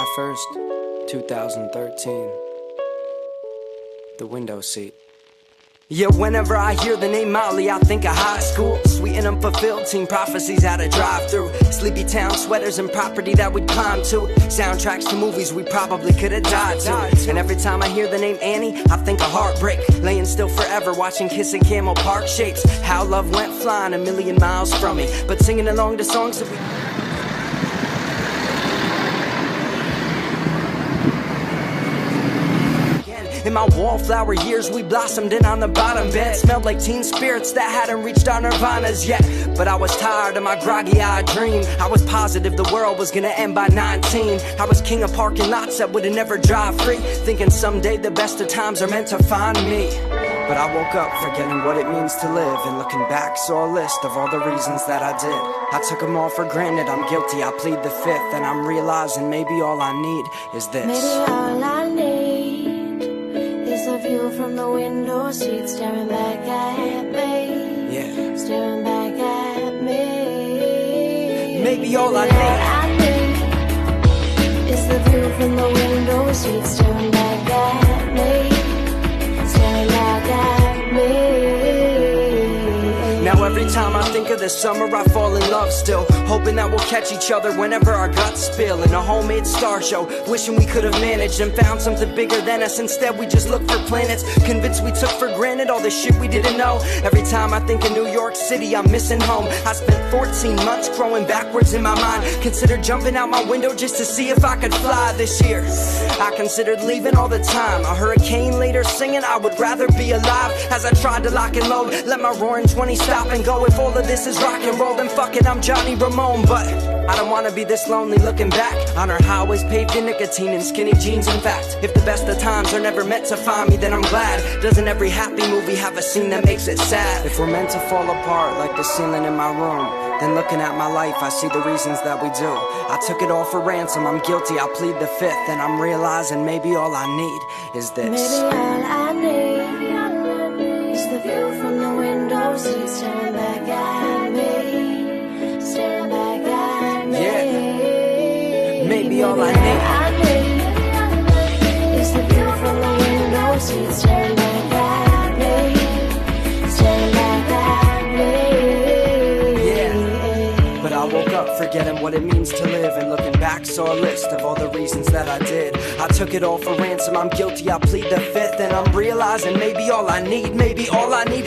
July 1st, 2013. The window seat. Yeah, whenever I hear the name Molly, I think of high school. Sweet and unfulfilled teen prophecies at a drive-thru. Sleepy town sweaters and property that we'd climb to. Soundtracks to movies we probably could have died to. And every time I hear the name Annie, I think of heartbreak. Laying still forever, watching Kissing Camel Park shapes. How love went flying a million miles from me. But singing along to songs that we... In my wallflower years, we blossomed in on the bottom bed. Smelled like teen spirits that hadn't reached our nirvanas yet. But I was tired of my groggy-eyed dream. I was positive the world was gonna end by 19. I was king of parking lots that would've never drive free, thinking someday the best of times are meant to find me. But I woke up forgetting what it means to live, and looking back saw a list of all the reasons that I did. I took them all for granted, I'm guilty, I plead the fifth. And I'm realizing maybe all I need is this. Maybe all I need is a view from the window seat, staring back at me. Yeah. Staring back at me. Maybe all I need is the view from the window seat, staring back at me. Staring back at me. Now every time I think of this summer, I fall in love still, hoping that we'll catch each other whenever our guts spill. In a homemade star show, wishing we could have managed and found something bigger than us. Instead we just look for planets, convinced we took for granted all the shit we didn't know. Every time I think of New York City, I'm missing home. I spent 14 months growing backwards in my mind. Considered jumping out my window just to see if I could fly this year. I considered leaving all the time. A hurricane later singing I would rather be alive. As I tried to lock and load, let my roaring 20 stop and go. If all of this is rock and roll, then fuck it, I'm Johnny Ramone. But I don't wanna be this lonely looking back on our highways paved in nicotine and skinny jeans. In fact, if the best of times are never meant to find me, then I'm glad. Doesn't every happy movie have a scene that makes it sad? If we're meant to fall apart like the ceiling in my room, then looking at my life, I see the reasons that we do. I took it all for ransom, I'm guilty, I plead the fifth. And I'm realizing maybe all I need is this. Maybe all I need is the view from the window seat, staring back at me. Staring back at me. Yeah. Maybe all I need is the view from the window seat, staring back at me. Staring back at me. Yeah. But I woke up forgetting what it means to live, and looking back saw a list of all the reasons that I did. I took it all for ransom, I'm guilty, I plead the fifth. And I'm realizing maybe all I need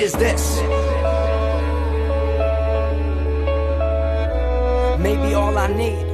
is this. Maybe all I need